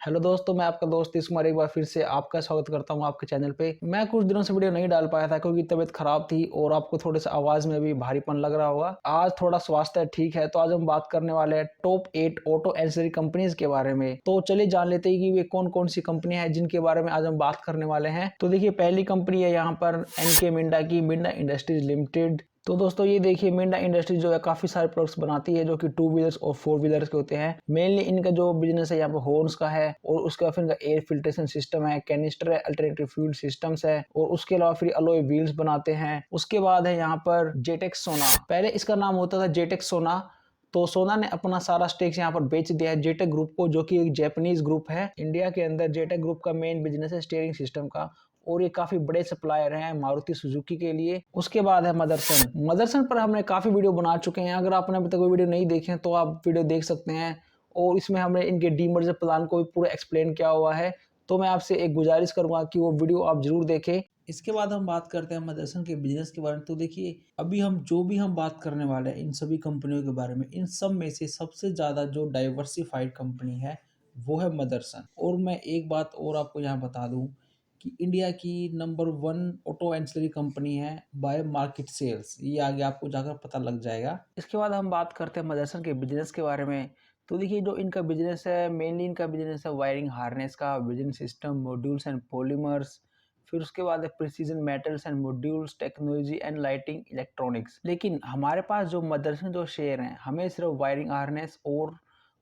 Hello दोस्तों, मैं आपका दोस्त तीस कुमार एक बार फिर से आपका स्वागत करता हूं आपके चैनल पे। मैं कुछ दिनों से वीडियो नहीं डाल पाया था क्योंकि तबीयत खराब थी और आपको थोड़े से आवाज में भी भारीपन लग रहा होगा। आज थोड़ा स्वास्थ्य ठीक है, तो आज हम बात करने वाले हैं टॉप 8 ऑटो एंसिलरी कंपनीज के बारे में। तो चलिए जान लेते हैं कि वे कौन कौन सी कंपनी है जिनके बारे में आज हम बात करने वाले हैं। तो देखिए, पहली कंपनी है यहाँ पर एनके मिंडा की, मिंडा इंडस्ट्रीज लिमिटेड। तो दोस्तों ये देखिए, मिंडा इंडस्ट्रीज जो है काफी सारे प्रोडक्ट्स बनाती है जो कि टू व्हीलर्स और फोर व्हीलर्स के होते हैं। मेनली इनका जो बिजनेस है यहाँ पर हॉर्न्स का है, और उसके बाद फिर इनका एयर फिल्ट्रेशन सिस्टम है, कैनिस्टर है, अल्टरनेटिव फ्यूल सिस्टम्स है, और उसके अलावा फिर अलॉय व्हील्स बनाते हैं। उसके बाद है यहाँ पर जेटेक्स सोना। पहले इसका नाम होता था जेटेक्स सोना। तो सोना ने अपना सारा स्टेक्स यहाँ पर बेच दिया है जेटेक ग्रुप को, जो कि एक जापानीज ग्रुप है। इंडिया के अंदर जेटेक ग्रुप का मेन बिजनेस है स्टीयरिंग सिस्टम का, और ये काफी बड़े सप्लायर हैं मारुति सुजुकी के लिए। उसके बाद है मदरसन। मदरसन पर हमने काफी वीडियो बना चुके हैं। अगर आपने अभी तक कोई वीडियो नहीं देखे तो आप वीडियो देख सकते हैं, और इसमें हमने इनके डीमर्जर प्लान को भी पूरा एक्सप्लेन किया हुआ है। तो मैं आपसे एक गुजारिश करूंगा कि वो वीडियो आप जरूर देखें। इसके बाद हम बात करते हैं मदरसन के बिजनेस के बारे में। तो देखिए, अभी हम बात करने वाले हैं इन सभी कंपनियों के बारे में, इन सब में से सबसे ज्यादा जो डाइवर्सिफाइड कंपनी है वो है मदरसन। और मैं एक बात और आपको यहाँ बता दूं कि इंडिया की नंबर 1 ऑटो एंसिलरी कंपनी है बाय मार्केट सेल्स। ये आगे आपको जाकर पता लग जाएगा। इसके बाद हम बात करते हैं मदरसन के बिजनेस के बारे में। तो देखिए, जो इनका बिजनेस है, मेनली इनका बिजनेस है वायरिंग हार्नेस का, vision system, modules and polymers. फिर उसके बाद है precision metals and modules, technology and lighting electronics. लेकिन हमारे पास जो मदरसन जो शेयर हैं, हमें सिर्फ वायरिंग हार्नेस और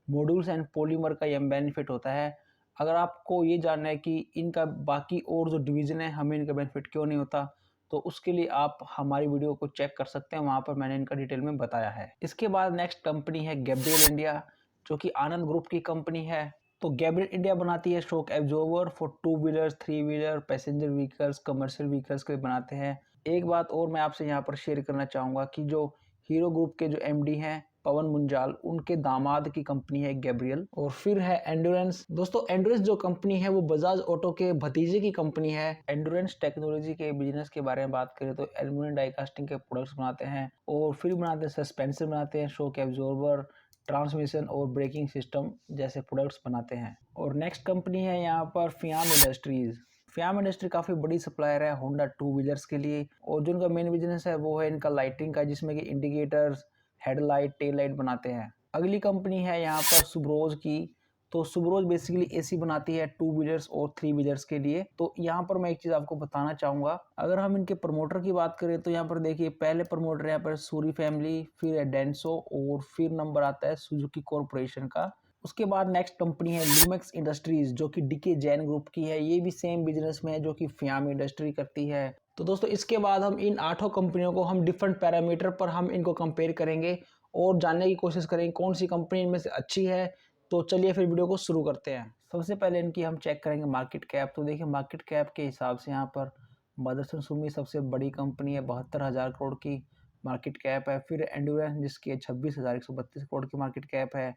मॉड्यूल्स एंड पॉलीमर का यह बेनिफिट होता है। अगर आपको ये जानना है कि इनका बाकी और जो डिवीजन है हमें इनका बेनिफिट क्यों नहीं होता, तो उसके लिए आप हमारी वीडियो को चेक कर सकते हैं, वहां पर मैंने इनका डिटेल में बताया है। इसके बाद नेक्स्ट कंपनी है गैब्रियल इंडिया, जो कि आनंद ग्रुप की कंपनी है। तो गैब्रियल इंडिया बनाती है shock absorber for two wheeler, three wheeler, passenger vehicles, commercial vehicles के बनाते हैं। एक बात और मैं आपसे यहाँ पर शेयर करना चाहूंगा कि जो हीरो ग्रुप के जो एमडी हैं पवन मुंजाल, उनके दामाद की कंपनी है गैब्रियल। और फिर है एंडोरेंस। दोस्तों, एंडोरेंस जो कंपनी है वो बजाज ऑटो के भतीजे की कंपनी है। एंडोरेंस टेक्नोलॉजी के बिजनेस के बारे में बात करें तो एल्यूमिनियम डाई कास्टिंग के प्रोडक्ट्स बनाते हैं, और फिर बनाते हैं सस्पेंसर, बनाते हैं शॉक एब्जॉर्बर, ट्रांसमिशन और ब्रेकिंग सिस्टम जैसे प्रोडक्ट्स बनाते हैं। और नेक्स्ट कंपनी है यहाँ पर फियाम इंडस्ट्रीज। फियाम इंडस्ट्री काफी बड़ी सप्लायर है होंडा टू व्हीलर्स के लिए, और जो इनका मेन बिजनेस है वो है इनका लाइटिंग का, जिसमें कि इंडिकेटर्स, हेडलाइट, टेल लाइट बनाते हैं। अगली कंपनी है यहाँ पर सुब्रोज की। तो सुब्रोज बेसिकली एसी बनाती है टू व्हीलर्स और थ्री व्हीलर्स के लिए। तो यहाँ पर मैं एक चीज आपको बताना चाहूंगा, अगर हम इनके प्रमोटर की बात करें तो यहाँ पर देखिए, पहले प्रमोटर यहाँ पर सूरी फैमिली, फिर है डेंसो, और फिर नंबर आता है सुजुकी कॉर्पोरेशन का। उसके बाद नेक्स्ट कंपनी है लूमेक्स इंडस्ट्रीज, जो कि डीके जैन ग्रुप की है। ये भी सेम बिजनेस में है जो कि फियाम इंडस्ट्री करती है। तो दोस्तों, इसके बाद हम इन 8 कंपनियों को हम डिफरेंट पैरामीटर पर हम इनको कंपेयर करेंगे और जानने की कोशिश करेंगे कौन सी कंपनी इनमें से अच्छी है। तो चलिए फिर वीडियो को शुरू करते हैं। सबसे पहले इनकी हम चेक करेंगे मार्केट कैप। तो देखिए, मार्केट कैप के हिसाब से यहाँ पर मदरसन सुमी सबसे बड़ी कंपनी है, 72,000 करोड़ की मार्केट कैप है। फिर एंडोरेंस जिसकी 26,132 करोड़ की मार्केट कैप है।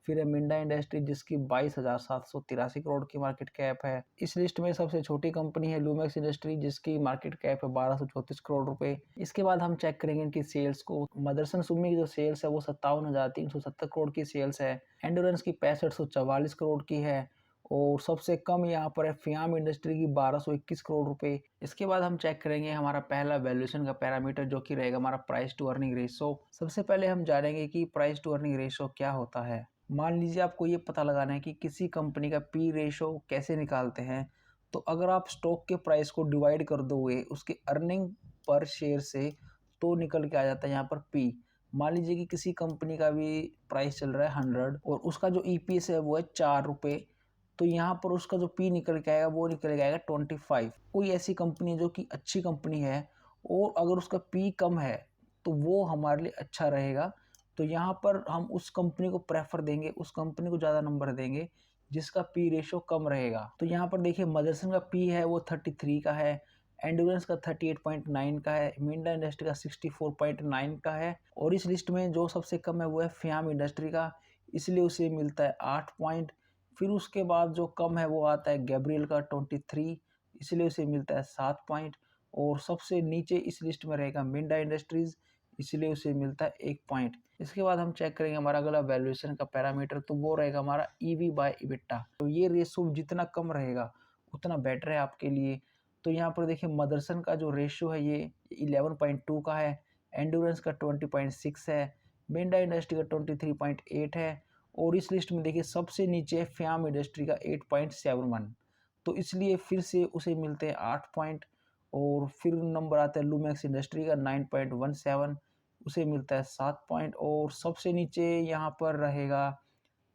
फिर है मिंडा इंडस्ट्री जिसकी 22,783 करोड़ की मार्केट कैप है। इस लिस्ट में सबसे छोटी कंपनी है लूमेक्स इंडस्ट्री, जिसकी मार्केट कैप है 1234 करोड़ रुपए। इसके बाद हम चेक करेंगे इनकी सेल्स को। मदरसन सुमी की जो सेल्स है वो 57,370 करोड़ की सेल्स है। एंडोरेंस की 6544 करोड़ की है, और सबसे कम यहाँ पर है फियाम इंडस्ट्री की 1221 करोड़ रुपए। इसके बाद हम चेक करेंगे हमारा पहला वैल्यूएशन का पैरामीटर, जो कि रहेगा हमारा प्राइस टू अर्निंग रेशियो। सबसे पहले हम जानेंगे कि प्राइस टू अर्निंग रेशियो क्या होता है। मान लीजिए आपको ये पता लगाना है कि किसी कंपनी का पी रेशो कैसे निकालते हैं। तो अगर आप स्टॉक के प्राइस को डिवाइड कर दोगे उसके अर्निंग पर शेयर से, तो निकल के आ जाता है यहाँ पर पी। मान लीजिए कि किसी कंपनी का भी प्राइस चल रहा है 100 और उसका जो ईपीएस है वो है 4 रुपये, तो यहाँ पर उसका जो पी निकल के आएगा वो निकल के आएगा 25। कोई ऐसी कंपनी जो कि अच्छी कंपनी है और अगर उसका पी कम है तो वो हमारे लिए अच्छा रहेगा। तो यहाँ पर हम उस कंपनी को प्रेफर देंगे, उस कंपनी को ज़्यादा नंबर देंगे जिसका पी रेशो कम रहेगा। तो यहाँ पर देखिए, मदरसन का पी है वो 33 का है, एंडोरेंस का 38.9 का है, मिंडा इंडस्ट्री का 64.9 का है, और इस लिस्ट में जो सबसे कम है वो है फियाम इंडस्ट्री का, इसलिए उसे मिलता है 8 पॉइंट। फिर उसके बाद जो कम है वो आता है गैब्रियल का 23, इसलिए उसे मिलता है 7 पॉइंट। और सबसे नीचे इस लिस्ट में रहेगा मिंडा इंडस्ट्रीज, इसलिए उसे मिलता है 1 पॉइंट। इसके बाद हम चेक करेंगे हमारा अगला वैल्यूएशन का पैरामीटर, तो वो रहेगा हमारा ईवी बाय इबिट्टा। तो ये रेशो जितना कम रहेगा उतना बेटर है आपके लिए। तो यहाँ पर देखिए मदरसन का जो रेशियो है ये 11.2 का है, एंडोरेंस का 20.6 है, मिंडा इंडस्ट्री का 23.8 है, और इस लिस्ट में देखिए सबसे नीचे है फ्याम इंडस्ट्री का 8.71। तो इसलिए फिर से उसे मिलते हैं 8 पॉइंट। और फिर नंबर आता है लूमेक्स इंडस्ट्री का 9.17, उसे मिलता है 7 पॉइंट। और सबसे नीचे यहाँ पर रहेगा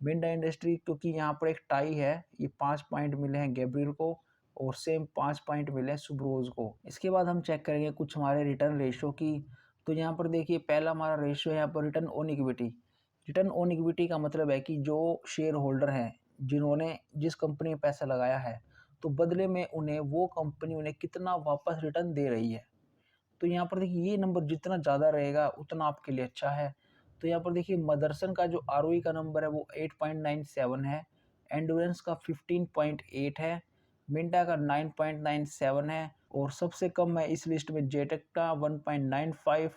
मिंडा इंडस्ट्री, क्योंकि यहाँ पर एक टाई है, ये 5 पॉइंट मिले हैं गैब्रियल को और सेम 5 पॉइंट मिले हैं सुब्रोज को। इसके बाद हम चेक करेंगे कुछ हमारे रिटर्न रेशियो की। तो यहाँ पर देखिए पहला हमारा रेशियो है यहाँ पर return on equity. Return on equity का मतलब है कि जो शेयर होल्डर हैं जिन्होंने जिस कंपनी में पैसा लगाया है, तो बदले में उन्हें वो कंपनी उन्हें कितना वापस रिटर्न दे रही है। तो यहाँ पर देखिए ये नंबर जितना ज़्यादा रहेगा उतना आपके लिए अच्छा है। तो यहाँ पर देखिए मदरसन का जो आरओई का नंबर है वो 8.97 है, एंडोरेंस का 15.8 है, मिंटा का 9.97 है, और सबसे कम है इस लिस्ट में जेटेक का 1.95,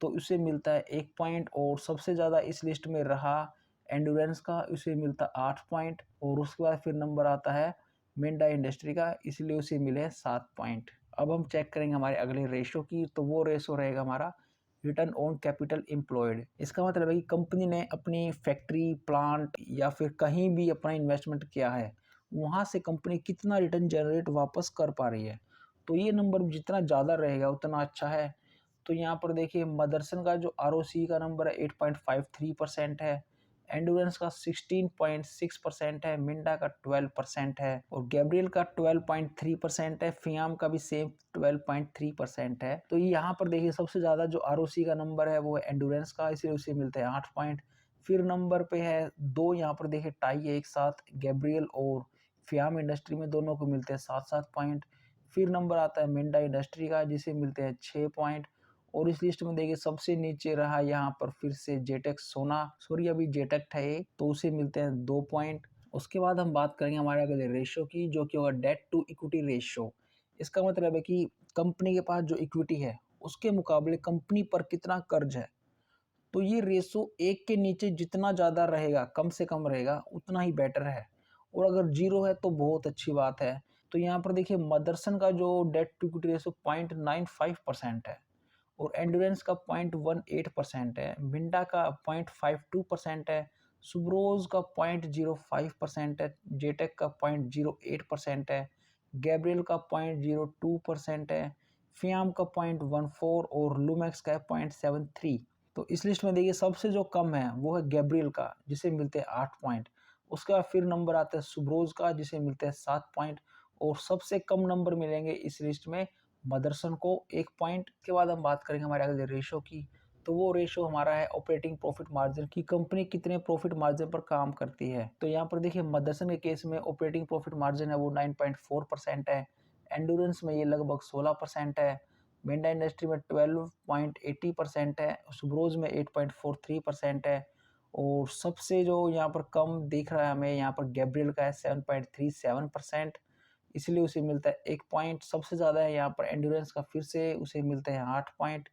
तो उसे मिलता है 1 पॉइंट। और सबसे ज़्यादा इस लिस्ट में रहा एंडोरेंस का, उसे मिलता 8 पॉइंट। और उसके बाद फिर नंबर आता है मिंडा इंडस्ट्री का, इसलिए उसे मिले 7 पॉइंट। अब हम चेक करेंगे हमारे अगले रेशो की, तो वो रेशो रहेगा हमारा रिटर्न ऑन कैपिटल एम्प्लॉयड। इसका मतलब है कि कंपनी ने अपनी फैक्ट्री, प्लांट या फिर कहीं भी अपना इन्वेस्टमेंट किया है, वहाँ से कंपनी कितना रिटर्न जनरेट वापस कर पा रही है। तो ये नंबर जितना ज़्यादा रहेगा उतना अच्छा है। तो यहाँ पर देखिए मदरसन का जो आरओसी का नंबर है 8.53% है, एंडोरेंस का 16.6% है, मिंडा का 12% है, और गैब्रियल का 12.3% है, फियाम का भी सेम 12.3% है। तो यहाँ पर देखिए सबसे ज़्यादा जो आरओसी का नंबर है वो है एंडोरेंस का, इसलिए उसे मिलते हैं 8 पॉइंट। फिर नंबर पे है दो, यहाँ पर देखिए टाई है एक साथ, गैब्रियल और फियाम इंडस्ट्री में दोनों को मिलते हैं 7-7 पॉइंट। फिर नंबर आता है मिंडा इंडस्ट्री का जिसे मिलते हैं 6 पॉइंट। और इस लिस्ट में देखिए सबसे नीचे रहा यहाँ पर फिर से जेटेक सोना, सॉरी अभी जेटेक था ये, तो उसे मिलते हैं 2 पॉइंट। उसके बाद हम बात करेंगे हमारे अगले रेशियो की, जो कि होगा डेट टू इक्विटी रेशियो। इसका मतलब है कि कंपनी के पास जो इक्विटी है उसके मुकाबले कंपनी पर कितना कर्ज है। तो ये रेशो एक के नीचे जितना ज़्यादा रहेगा, कम से कम रहेगा, उतना ही बेटर है। और अगर जीरो है तो बहुत अच्छी बात है। तो यहाँ पर देखिए मदरसन का जो डेट टू इक्विटी रेशो 0.95% है, और एंडोरेंस का 0.18% है, मिंडा का 0.52% है, सुब्रोज का 0.05% है, जेटेक का 0.08% है, गैब्रियल का 0.02% है, फियाम का 0.14 और लूमेक्स का 0.73। तो इस लिस्ट में देखिए सबसे जो कम है वो है गैब्रियल का, जिसे मिलते हैं 8 पॉइंट। उसके बाद फिर नंबर आता है सुब्रोज का, जिसे मिलते हैं 7 पॉइंट। और सबसे कम नंबर मिलेंगे इस लिस्ट में मदरसन को, 1 पॉइंट। के बाद हम बात करेंगे हमारे अगले रेशो की, तो वो रेशो हमारा है ऑपरेटिंग प्रॉफिट मार्जिन की, कंपनी कितने प्रॉफिट मार्जिन पर काम करती है। तो यहाँ पर देखिए मदरसन के केस में ऑपरेटिंग प्रॉफिट मार्जिन है वो 9.4% है, एंडोरेंस में ये लगभग 16% है, मिंडा इंडस्ट्री में 12.80% है, सुब्रोज में 8.43% है, और सबसे जो यहाँ पर कम दिख रहा है हमें यहाँ पर गैब्रियल का है 7.37%, इसलिए उसे मिलता है 1 पॉइंट। सबसे ज़्यादा है यहाँ पर एंडोरेंस का, फिर से उसे मिलते हैं 8 पॉइंट।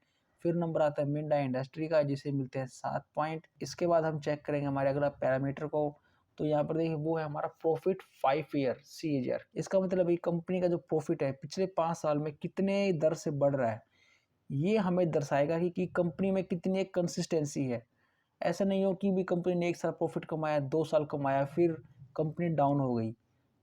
फिर नंबर आता है मिंडा इंडस्ट्री का, जिसे मिलते हैं 7 पॉइंट। इसके बाद हम चेक करेंगे हमारे अगला पैरामीटर को, तो यहाँ पर देखिए वो है हमारा प्रॉफिट 5 ईयर CAGR। इसका मतलब है कंपनी का जो प्रॉफिट है पिछले 5 साल में कितने दर से बढ़ रहा है, ये हमें दर्शाएगा कि कंपनी में कितनी एक कंसिस्टेंसी है। ऐसा नहीं हो कि भी कंपनी ने 1 साल प्रॉफिट कमाया, 2 साल कमाया, फिर कंपनी डाउन हो गई।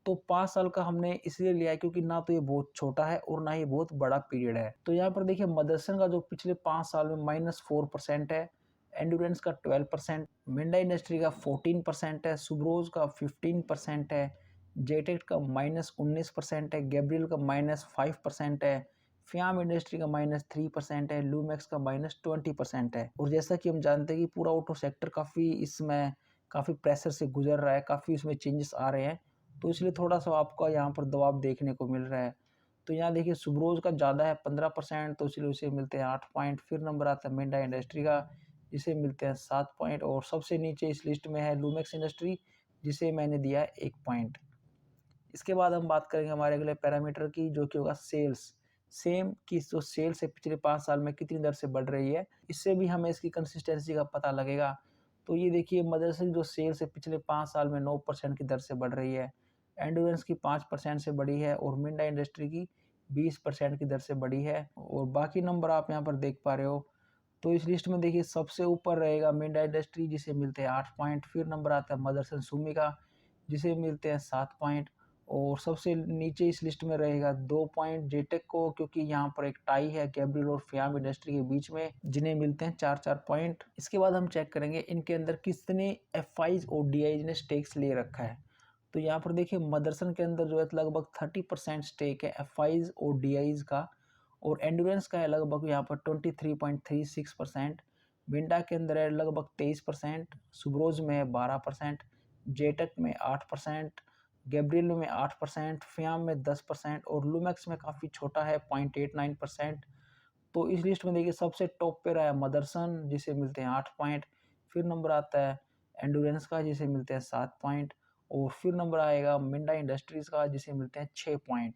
तो 5 साल का हमने इसलिए लिया है क्योंकि ना तो ये बहुत छोटा है और ना ही बहुत बड़ा पीरियड है। तो यहाँ पर देखिए मदरसन का जो पिछले 5 साल में -4% है, एंडोरेंस का 12%, मिंडा इंडस्ट्री का 14% है, सुब्रोज का 15% है, जेटेक का -19% है, गैब्रियल का -5% है, फियाम इंडस्ट्री का -3% है, लूमेक्स का -20% है। और जैसा कि हम जानते हैं कि पूरा ऑटो सेक्टर काफ़ी प्रेशर से गुजर रहा है, काफ़ी उसमें चेंजेस आ रहे हैं, तो इसलिए थोड़ा-सा आपको यहाँ पर दबाव देखने को मिल रहा है। तो यहाँ देखिए सुब्रोज का ज़्यादा है 15%, तो इसलिए उसे मिलते हैं 8 पॉइंट। फिर नंबर आता है मिंडा इंडस्ट्री का, जिसे मिलते हैं 7 पॉइंट, और सबसे नीचे इस लिस्ट में है लूमेक्स इंडस्ट्री, जिसे मैंने दिया है 1 पॉइंट। इसके बाद हम बात करेंगे हमारे अगले पैरामीटर की, जो कि होगा सेल्स। सेम कि जो सेल्स है पिछले 5 साल में कितनी दर से बढ़ रही है, इससे भी हमें इसकी कंसिस्टेंसी का पता लगेगा। तो ये देखिए मदरसन जो सेल्स है पिछले 5 साल में 9% की दर से बढ़ रही है, एंडोरेंस की 5% से बढ़ी है और मिंडा इंडस्ट्री की 20% की दर से बढ़ी है। और बाकी नंबर आप यहाँ पर देख पा रहे हो। तो इस लिस्ट में देखिए सबसे ऊपर रहेगा मिंडा इंडस्ट्री जिसे मिलते हैं 8 पॉइंट, फिर नंबर आता है मदरसन सुमी का जिसे मिलते हैं 7 पॉइंट, और सबसे नीचे इस लिस्ट में रहेगा 2 पॉइंट जेटेक को, क्योंकि यहाँ पर एक टाई है गैब्रियल और फ्याम इंडस्ट्री के बीच में, जिन्हें मिलते हैं 4-4 पॉइंट। इसके बाद हम चेक करेंगे इनके अंदर कितने एफआईज और डीआईज ने स्टेक्स ले रखा है। तो यहाँ पर देखिए मदरसन के अंदर जो है लगभग 30% स्टेक है एफआईज और डीआईज का, और एंडोरेंस का है लगभग यहाँ पर 23.36%, मिंडा के अंदर है लगभग 23%, सुब्रोज में है 12%, जेटेक में 8%, गैब्रियल में 8%, फ्याम में 10% और लुमेक्स में काफ़ी छोटा है 0.89%। तो इस लिस्ट में देखिए सबसे टॉप पे रहा है मदरसन जिसे मिलते हैं 8 पॉइंट, फिर नंबर आता है एंडोरेंस का जिसे मिलते हैं 7 पॉइंट, और फिर नंबर आएगा मिंडा इंडस्ट्रीज़ का जिसे मिलते हैं 6 पॉइंट।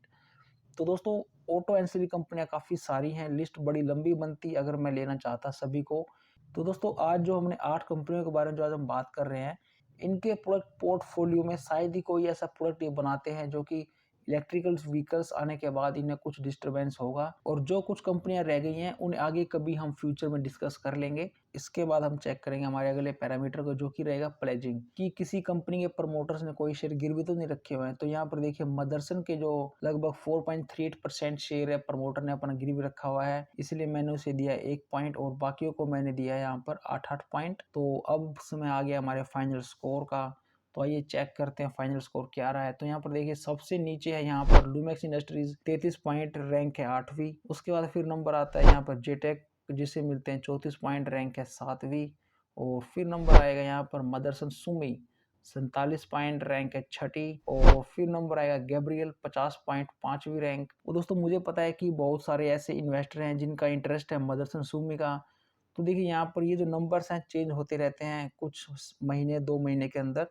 तो दोस्तों ऑटो एनसीबी कंपनियां काफ़ी सारी हैं, लिस्ट बड़ी लंबी बनती अगर मैं लेना चाहता सभी को। तो दोस्तों आज जो हमने 8 कंपनियों के बारे में जो आज हम बात कर रहे हैं, इनके प्रोडक्ट पोर्टफोलियो में शायद ही कोई ऐसा प्रोडक्ट ये बनाते हैं जो कि इलेक्ट्रिकल व्हीकल्स आने के बाद इन्हें कुछ डिस्टरबेंस होगा, और जो कुछ कंपनियां रह गई हैं उन्हें आगे कभी हम फ्यूचर में डिस्कस कर लेंगे। इसके बाद हम चेक करेंगे हमारे अगले पैरामीटर को जो कि रहेगा प्लेजिंग, कि किसी कंपनी के प्रमोटर्स ने कोई शेयर गिरवी तो नहीं रखे हुए हैं। तो यहाँ पर देखिए मदरसन के जो लगभग 4.38% शेयर है प्रमोटर ने अपना गिरवी रखा हुआ है, इसलिए मैंने उसे दिया 1 पॉइंट और बाकियों को मैंने दिया यहाँ पर 8-8 पॉइंट। तो अब समय आ गया हमारे फाइनल स्कोर का। तो आइए चेक करते हैं फाइनल स्कोर क्या रहा है। तो यहाँ पर देखिए सबसे नीचे है यहाँ पर लुमेक्स इंडस्ट्रीज 33 पॉइंट, रैंक है 8वीं। उसके बाद फिर नंबर आता है यहाँ पर जेटेक जिसे मिलते हैं 34 पॉइंट, रैंक है 7वीं। और फिर नंबर आएगा यहाँ पर मदरसन सुमी 47 पॉइंट, रैंक है 6ठी। और फिर नंबर आएगा गैब्रियल 50 पॉइंट, 5वीं रैंक। तो दोस्तों मुझे पता है कि बहुत सारे ऐसे इन्वेस्टर हैं जिनका इंटरेस्ट है मदरसन सुमी का। तो देखिए यहाँ पर ये जो नंबर्स हैं चेंज होते रहते हैं कुछ महीने 2 महीने के अंदर।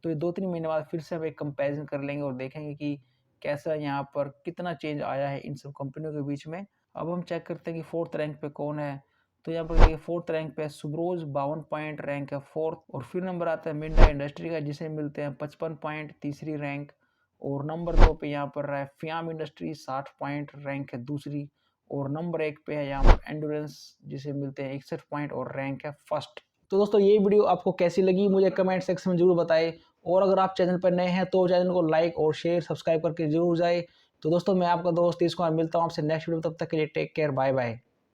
तो ये 2-3 महीने बाद फिर से हम एक कंपैरिजन कर लेंगे और देखेंगे कि कैसा यहाँ पर कितना चेंज आया है इन सब कंपनियों के बीच में। अब हम चेक करते हैं कि 4th रैंक पे कौन है। तो यहाँ पर देखिए 4th रैंक पे सुब्रोज 52 पॉइंट, रैंक है 4th। और फिर नंबर आता है मिंडा इंडस्ट्री का जिसे मिलते हैं 55 पॉइंट, तीसरी रैंक। और नंबर 2 पे यहाँ पर रहा है फ्याम इंडस्ट्री 60 पॉइंट, रैंक है दूसरी। और नंबर 1 पे है यहाँ पर एंडोरेंस जिसे मिलते हैं 61 पॉइंट और रैंक है फर्स्ट। तो दोस्तों ये वीडियो आपको कैसी लगी मुझे कमेंट सेक्शन में जरूर बताएं, और अगर आप चैनल पर नए हैं तो चैनल को लाइक और शेयर सब्सक्राइब करके जरूर जाए। तो दोस्तों मैं आपका दोस्त तीस कुमार मिलता हूँ आपसे नेक्स्ट वीडियो, तब तक के लिए टेक केयर, बाय बाय।